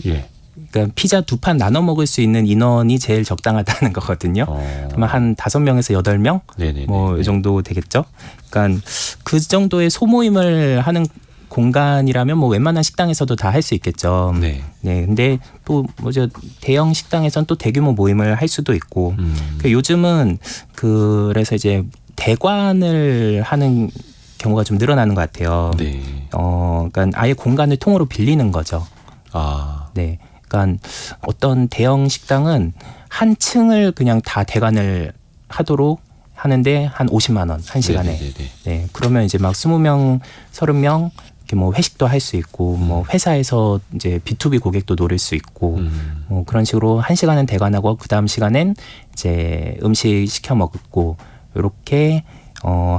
예. 그러니까 피자 2판 나눠 먹을 수 있는 인원이 제일 적당하다는 거거든요. 그러면 한 5명에서 8명? 네네. 뭐 이 정도 되겠죠. 그러니까 그 정도의 소모임을 하는 공간이라면 뭐 웬만한 식당에서도 다 할 수 있겠죠. 네. 네. 근데 또 뭐죠 대형 식당에선 또 대규모 모임을 할 수도 있고. 그 요즘은 그래서 이제 대관을 하는 경우가 좀 늘어나는 것 같아요. 네. 그러니까 아예 공간을 통으로 빌리는 거죠. 아. 네. 그러니까 어떤 대형 식당은 한 층을 그냥 다 대관을 하도록 하는데 한 50만 원 한 시간에. 네네네. 네. 그러면 이제 막 20명, 30명 이렇게 뭐 회식도 할 수 있고 뭐 회사에서 이제 B2B 고객도 노릴 수 있고 뭐 그런 식으로 한 시간은 대관하고 그다음 시간엔 이제 음식 시켜 먹고 이렇게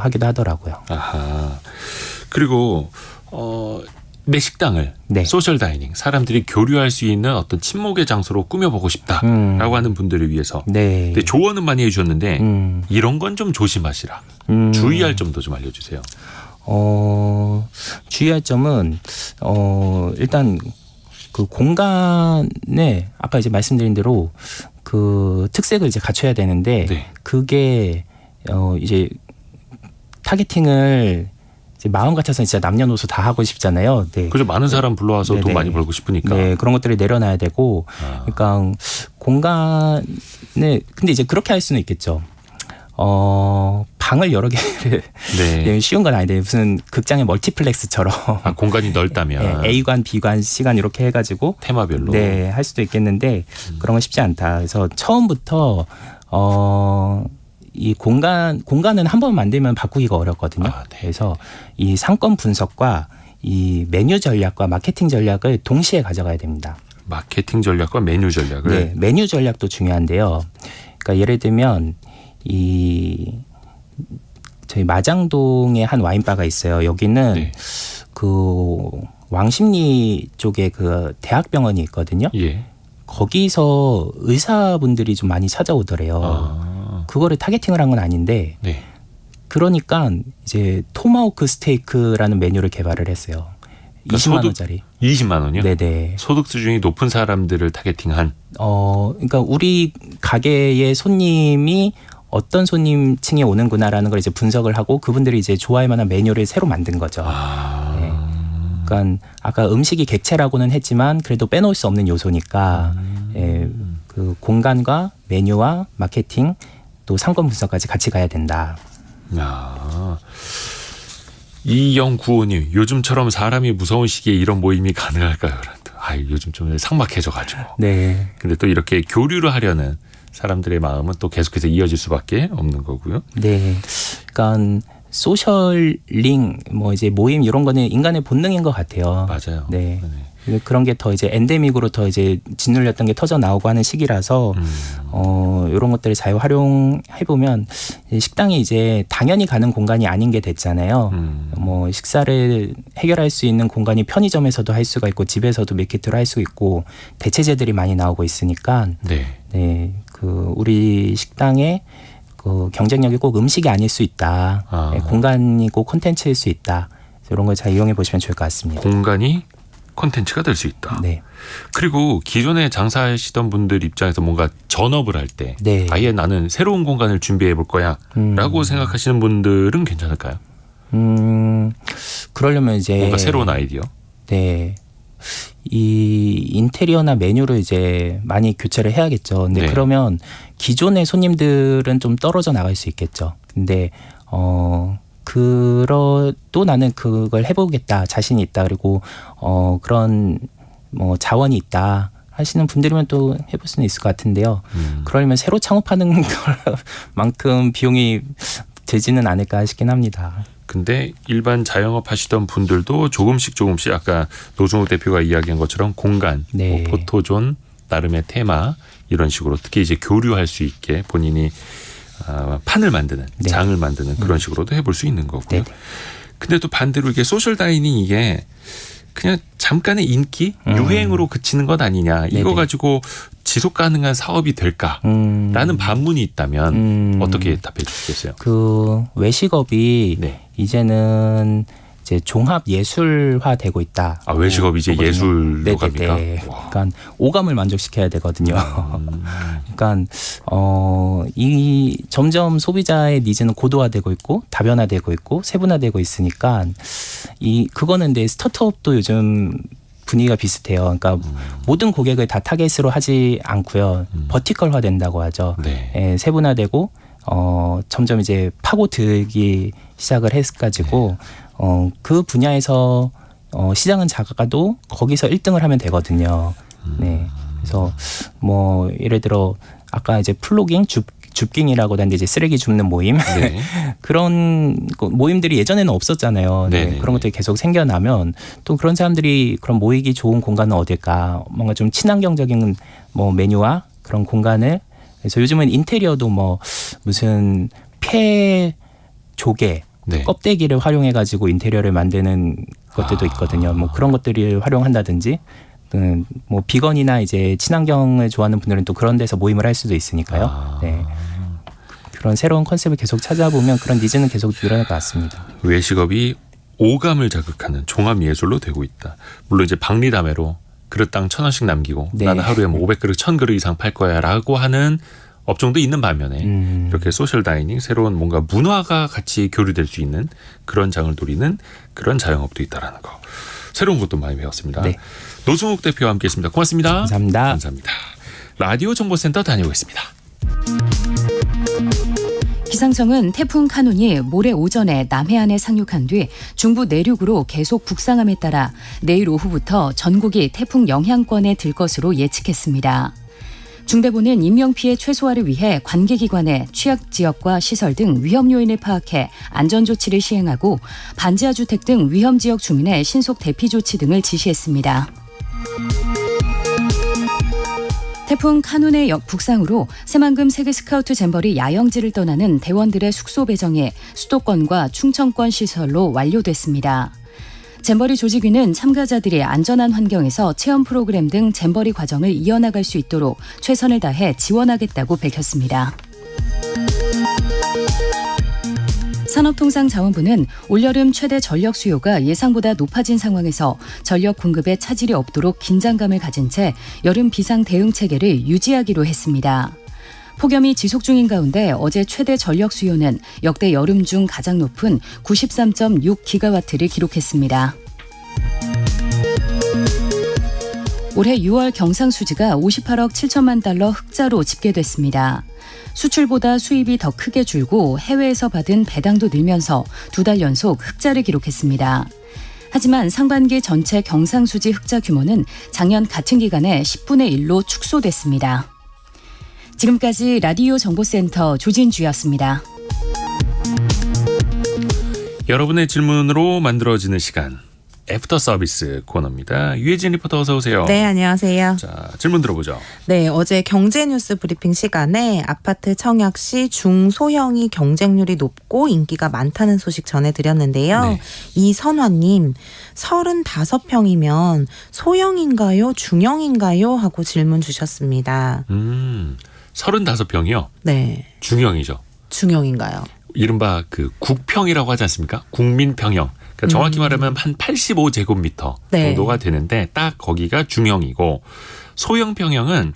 하기도 하더라고요. 아하. 그리고 내 식당을 네. 소셜 다이닝 사람들이 교류할 수 있는 어떤 친목의 장소로 꾸며보고 싶다라고 하는 분들을 위해서 네. 근데 조언은 많이 해주셨는데 음. 이런 건 좀 조심하시라. 주의할 점도 좀 알려주세요. 주의할 점은 일단 그 공간에 아까 이제 말씀드린 대로 그 특색을 이제 갖춰야 되는데 네. 그게 이제 타겟팅을 이제 마음 같아서는 진짜 남녀노소 다 하고 싶잖아요. 네. 그래서 많은 사람 불러와서 돈 네네. 많이 벌고 싶으니까. 네, 그런 것들을 내려놔야 되고, 그러니까 공간에 근데 이제 그렇게 할 수는 있겠죠. 방을 여러 개를 네. 쉬운 건 아닌데 무슨 극장의 멀티플렉스처럼 공간이 넓다면 네, A관, B관, C관 이렇게 해가지고 테마별로. 네, 할 수도 있겠는데 그런 건 쉽지 않다. 그래서 처음부터 이 공간은 한 번 만들면 바꾸기가 어렵거든요. 네. 그래서 이 상권 분석과 이 메뉴 전략과 마케팅 전략을 동시에 가져가야 됩니다. 마케팅 전략과 메뉴 전략을. 네, 메뉴 전략도 중요한데요. 그러니까 예를 들면 저희 마장동에 한 와인바가 있어요. 여기는 네. 그 왕십리 쪽에 그 대학병원이 있거든요. 예. 거기서 의사분들이 좀 많이 찾아오더래요. 그거를 타겟팅을 한 건 아닌데 네. 그러니까 이제 토마호크 스테이크라는 메뉴를 개발을 했어요. 그러니까 20만 원짜리. 20만 원이요? 네네. 소득 수준이 높은 사람들을 타겟팅한. 그러니까 우리 가게의 손님이 어떤 손님층에 오는구나라는 걸 이제 분석을 하고 그분들이 이제 좋아할 만한 메뉴를 새로 만든 거죠. 네. 그러니까 아까 음식이 객체라고는 했지만 그래도 빼놓을 수 없는 요소니까 예, 그 공간과 메뉴와 마케팅 또 상권 분석까지 같이 가야 된다. 야. 2095님 요즘처럼 사람이 무서운 시기에 이런 모임이 가능할까요? 요즘 좀 삭막해져가지고. 네. 근데 또 이렇게 교류를 하려는 사람들의 마음은 또 계속해서 이어질 수밖에 없는 거고요. 네. 그러니까 소셜링 뭐 이제 모임 이런 거는 인간의 본능인 것 같아요. 맞아요. 네. 그런 게 더 이제 엔데믹으로 더 이제 짓눌렸던 게 터져 나오고 하는 시기라서 이런 것들을 잘 활용해 보면 식당이 이제 당연히 가는 공간이 아닌 게 됐잖아요. 뭐 식사를 해결할 수 있는 공간이 편의점에서도 할 수가 있고 집에서도 밀키트로 할 수 있고 대체제들이 많이 나오고 있으니까 네, 그 우리 식당에 그 경쟁력이 꼭 음식이 아닐 수 있다. 네, 공간이 꼭 콘텐츠일 수 있다. 이런 걸 잘 이용해 보시면 좋을 것 같습니다. 공간이 콘텐츠가 될 수 있다. 네. 그리고 기존에 장사하시던 분들 입장에서 뭔가 전업을 할 때 네. 아예 나는 새로운 공간을 준비해 볼 거야 라고 생각하시는 분들은 괜찮을까요? 그러려면 이제 뭔가 새로운 아이디어? 네. 이 인테리어나 메뉴를 이제 많이 교체를 해야겠죠. 근데 네. 그러면 기존의 손님들은 좀 떨어져 나갈 수 있겠죠. 근데 또 나는 그걸 해보겠다, 자신이 있다, 그리고 그런 뭐 자원이 있다 하시는 분들이면 또 해볼 수는 있을 것 같은데요. 그러려면 새로 창업하는 만큼 비용이 들지는 않을까 싶긴 합니다. 근데 일반 자영업 하시던 분들도 조금씩 아까 노중욱 대표가 이야기한 것처럼 공간, 네. 뭐 포토존, 나름의 테마 이런 식으로 특히 이제 교류할 수 있게 본인이 판을 만드는 네. 장을 만드는 그런 식으로도 해볼 수 있는 거고요. 네. 근데 또 반대로 이게 소셜 다이닝 이게 그냥 잠깐의 인기, 유행으로 그치는 것 아니냐. 이거 네네. 가지고 지속 가능한 사업이 될까라는 반문이 있다면 어떻게 답해 주시겠어요? 그 외식업이 네. 이제는 이제 종합 예술화 되고 있다. 외식업이 이제 예술로 갑니까? 그러니까 오감을 만족시켜야 되거든요. 그러니까 이 점점 소비자의 니즈는 고도화되고 있고 다변화되고 있고 세분화되고 있으니까 그거는 근데 스타트업도 요즘 분위기가 비슷해요. 그러니까 모든 고객을 다 타겟으로 하지 않고요. 버티컬화 된다고 하죠. 네. 예, 세분화되고 점점 이제 파고들기 시작을 해가지고 그 분야에서 시장은 작아도 거기서 1등을 하면 되거든요. 네. 그래서 뭐 예를 들어 아까 이제 플로깅, 줍깅이라고 하는데 이제 쓰레기 줍는 모임 네. 그런 모임들이 예전에는 없었잖아요. 네. 네네. 그런 것들이 계속 생겨나면 또 그런 사람들이 그런 모이기 좋은 공간은 어딜까? 뭔가 좀 친환경적인 뭐 메뉴와 그런 공간을 그래서 요즘은 인테리어도 뭐 무슨 폐 조개 네. 껍데기를 활용해 가지고 인테리어를 만드는 것들도 있거든요. 뭐 그런 것들을 활용한다든지 뭐 비건이나 이제 친환경을 좋아하는 분들은 또 그런 데서 모임을 할 수도 있으니까요. 네. 그런 새로운 컨셉을 계속 찾아보면 그런 니즈는 계속 늘어날 것 같습니다. 외식업이 오감을 자극하는 종합 예술로 되고 있다. 물론 이제 박리담회로 그릇당 1,000원씩 남기고 네. 나는 하루에 뭐 500그릇, 1,000그릇 이상 팔 거야라고 하는 업종도 있는 반면에 이렇게 소셜 다이닝 새로운 뭔가 문화가 같이 교류될 수 있는 그런 장을 노리는 그런 자영업도 있다라는 거. 새로운 것도 많이 배웠습니다. 네. 노승욱 대표와 함께했습니다. 고맙습니다. 감사합니다. 감사합니다. 라디오 정보센터 다녀오겠습니다. 기상청은 태풍 카눈이 모레 오전에 남해안에 상륙한 뒤 중부 내륙으로 계속 북상함에 따라 내일 오후부터 전국이 태풍 영향권에 들 것으로 예측했습니다. 중대본은 인명피해 최소화를 위해 관계기관의 취약지역과 시설 등 위험 요인을 파악해 안전조치를 시행하고 반지하주택 등 위험지역 주민의 신속 대피 조치 등을 지시했습니다. 태풍 카눈의 북상으로 새만금 세계스카우트 잼버리 야영지를 떠나는 대원들의 숙소 배정이 수도권과 충청권 시설로 완료됐습니다. 잼버리 조직위는 참가자들이 안전한 환경에서 체험 프로그램 등 잼버리 과정을 이어나갈 수 있도록 최선을 다해 지원하겠다고 밝혔습니다. 산업통상자원부는 올여름 최대 전력 수요가 예상보다 높아진 상황에서 전력 공급에 차질이 없도록 긴장감을 가진 채 여름 비상 대응 체계를 유지하기로 했습니다. 폭염이 지속 중인 가운데 어제 최대 전력 수요는 역대 여름 중 가장 높은 93.6기가와트를 기록했습니다. 올해 6월 경상수지가 58억 7천만 달러 흑자로 집계됐습니다. 수출보다 수입이 더 크게 줄고 해외에서 받은 배당도 늘면서 2달 연속 흑자를 기록했습니다. 하지만 상반기 전체 경상수지 흑자 규모는 작년 같은 기간에 10분의 1로 축소됐습니다. 지금까지 라디오 정보센터 조진주였습니다. 여러분의 질문으로 만들어지는 시간 애프터 서비스 코너입니다. 유혜진 리포터 어서 오세요. 네, 안녕하세요. 자, 질문 들어보죠. 네, 어제 경제뉴스 브리핑 시간에 아파트 청약시 중소형이 경쟁률이 높고 인기가 많다는 소식 전해드렸는데요. 네. 이선화님, 35평이면 소형인가요? 중형인가요? 하고 질문 주셨습니다. 35평이요. 네, 중형이죠. 중형인가요? 이른바 그 국평이라고 하지 않습니까? 국민평형. 그러니까 정확히 말하면 한 85제곱미터 네. 정도가 되는데 딱 거기가 중형이고 소형평형은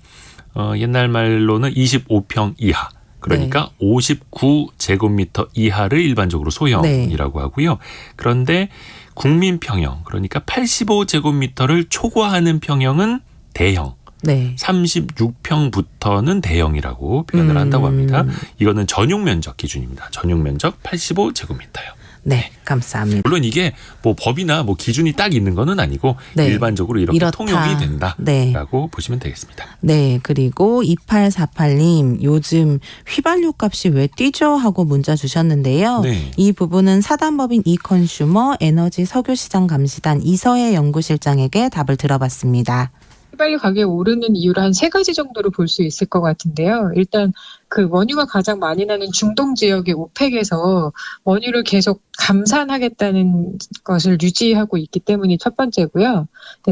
옛날 말로는 25평 이하. 그러니까 59제곱미터 이하를 일반적으로 소형이라고 하고요. 그런데 국민평형 그러니까 85제곱미터를 초과하는 평형은 대형. 네. 36평부터는 대형이라고 표현을 한다고 합니다. 이거는 전용 면적 기준입니다. 전용 면적 85제곱미터요. 네, 감사합니다. 물론 이게 뭐 법이나 뭐 기준이 딱 있는 거는 아니고 네. 일반적으로 이렇게 이렇다. 통용이 된다라고 네. 보시면 되겠습니다. 네, 그리고 2848님, 요즘 휘발유 값이 왜 뛰죠? 하고 문자 주셨는데요. 네. 이 부분은 사단법인 이컨슈머 에너지 석유시장 감시단 이서혜 연구실장에게 답을 들어봤습니다. 휘발유 가격이 오르는 이유를 한 3가지 정도로 볼 수 있을 것 같은데요. 일단 그 원유가 가장 많이 나는 중동 지역의 오펙에서 원유를 계속 감산하겠다는 것을 유지하고 있기 때문이 첫 번째고요.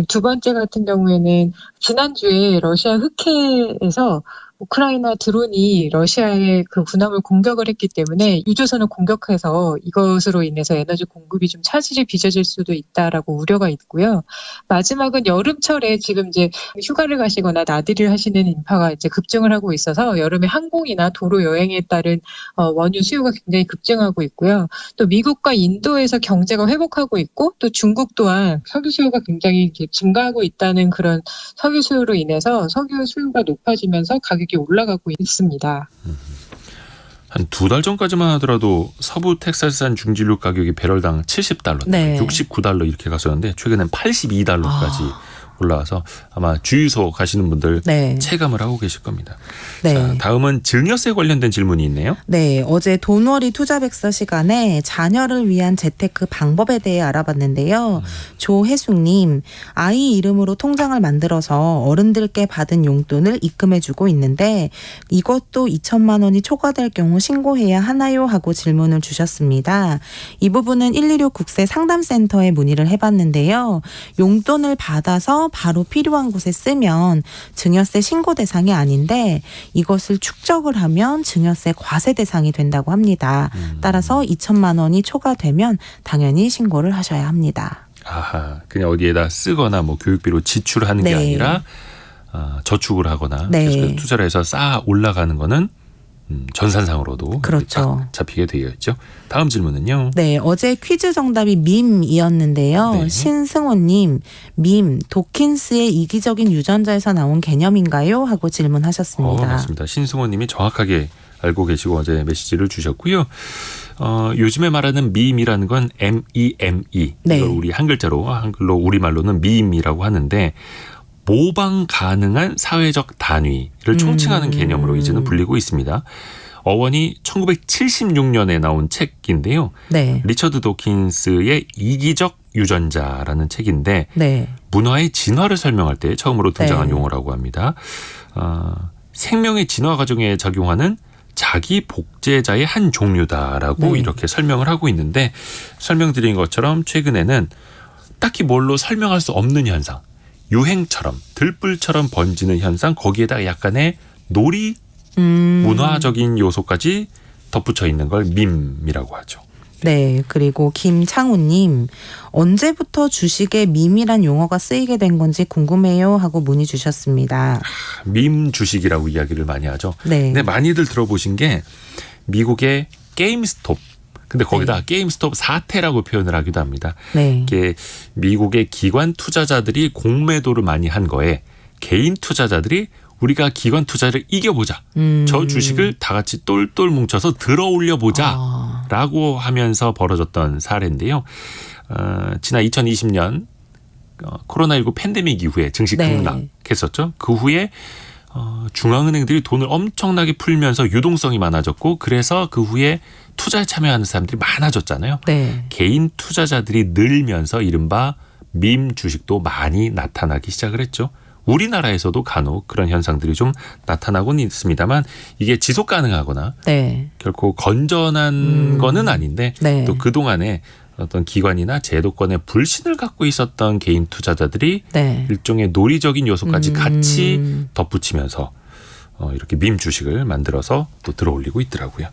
두 번째 같은 경우에는 지난주에 러시아 흑해에서 우크라이나 드론이 러시아의 그 군함을 공격을 했기 때문에 유조선을 공격해서 이것으로 인해서 에너지 공급이 좀 차질이 빚어질 수도 있다라고 우려가 있고요. 마지막은 여름철에 지금 이제 휴가를 가시거나 나들이를 하시는 인파가 이제 급증을 하고 있어서 여름에 항공이나 도로 여행에 따른 원유 수요가 굉장히 급증하고 있고요. 또 미국과 인도에서 경제가 회복하고 있고 또 중국 또한 석유 수요가 굉장히 이렇게 증가하고 있다는 그런 석유 수요로 인해서 석유 수요가 높아지면서 가격이 올라가고 있습니다. 한 2달 전까지만 하더라도 서부 텍사스산 중진료 가격이 배럴당 $70, 네. $69 이렇게 갔었는데 최근엔 $82까지 올라와서 아마 주유소 가시는 분들 네. 체감을 하고 계실 겁니다. 네. 자, 다음은 증여세 관련된 질문이 있네요. 네, 어제 돈벌이 투자백서 시간에 자녀를 위한 재테크 방법에 대해 알아봤는데요. 조혜숙님, 아이 이름으로 통장을 만들어서 어른들께 받은 용돈을 입금해주고 있는데 이것도 2천만 원이 초과될 경우 신고해야 하나요? 하고 질문을 주셨습니다. 이 부분은 116 국세 상담센터에 문의를 해봤는데요. 용돈을 받아서 바로 필요한 곳에 쓰면 증여세 신고 대상이 아닌데 이것을 축적을 하면 증여세 과세 대상이 된다고 합니다. 따라서 2천만 원이 초과되면 당연히 신고를 하셔야 합니다. 아하, 그냥 어디에다 쓰거나 뭐 교육비로 지출하는 게 네. 아니라 저축을 하거나 네. 계속해서 투자를 해서 쌓아 올라가는 거는 전산상으로도 그렇죠. 딱 잡히게 되어 있죠. 다음 질문은요. 네, 어제 퀴즈 정답이 밈이었는데요. 네. 신승호님, 밈, 도킨스의 이기적인 유전자에서 나온 개념인가요? 하고 질문하셨습니다. 맞습니다. 신승호 님이 정확하게 알고 계시고 어제 메시지를 주셨고요. 요즘에 말하는 밈이라는 건 MEME. 네. 이걸 우리 한글로 우리말로는 밈이라고 하는데 모방 가능한 사회적 단위를 총칭하는 개념으로 이제는 불리고 있습니다. 어원이 1976년에 나온 책인데요. 네. 리처드 도킨스의 이기적 유전자라는 책인데 네. 문화의 진화를 설명할 때 처음으로 등장한 네. 용어라고 합니다. 생명의 진화 과정에 작용하는 자기 복제자의 한 종류다라고 네. 이렇게 설명을 하고 있는데 설명드린 것처럼 최근에는 딱히 뭘로 설명할 수 없는 현상, 유행처럼 들불처럼 번지는 현상, 거기에다가 약간의 놀이 문화적인 요소까지 덧붙여 있는 걸 밈이라고 하죠. 네, 그리고 김창우님, 언제부터 주식에 밈이란 용어가 쓰이게 된 건지 궁금해요 하고 문의 주셨습니다. 밈 주식이라고 이야기를 많이 하죠. 네. 근데 많이들 들어보신 게 미국의 게임스톱. 근데 거기다 게임스톱 사태라고 표현을 하기도 합니다. 네. 이게 미국의 기관 투자자들이 공매도를 많이 한 거에 개인 투자자들이 우리가 기관 투자를 이겨보자. 저 주식을 다 같이 똘똘 뭉쳐서 들어올려 보자. 라고 하면서 벌어졌던 사례인데요. 지난 2020년 코로나19 팬데믹 이후에 증시 네. 급락했었죠. 그 후에 중앙은행들이 돈을 엄청나게 풀면서 유동성이 많아졌고 그래서 그 후에 투자에 참여하는 사람들이 많아졌잖아요. 네. 개인 투자자들이 늘면서 이른바 밈 주식도 많이 나타나기 시작을 했죠. 우리나라에서도 간혹 그런 현상들이 좀 나타나고는 있습니다만 이게 지속 가능하거나 네. 결코 건전한 거는 아닌데 네. 또 그동안에 어떤 기관이나 제도권에 불신을 갖고 있었던 개인 투자자들이 네. 일종의 논리적인 요소까지 같이 덧붙이면서 이렇게 밈 주식을 만들어서 또 들어올리고 있더라고요.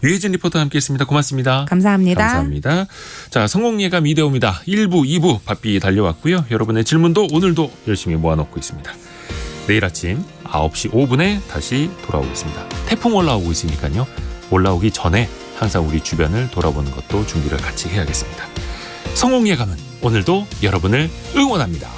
유혜진 리포터와 함께했습니다. 고맙습니다. 감사합니다. 감사합니다. 자, 성공예감 이대호입니다. 1부, 2부 바삐 달려왔고요. 여러분의 질문도 오늘도 열심히 모아놓고 있습니다. 내일 아침 9시 5분에 다시 돌아오겠습니다. 태풍 올라오고 있으니까요. 올라오기 전에 항상 우리 주변을 돌아보는 것도 준비를 같이 해야겠습니다. 성공예감은 오늘도 여러분을 응원합니다.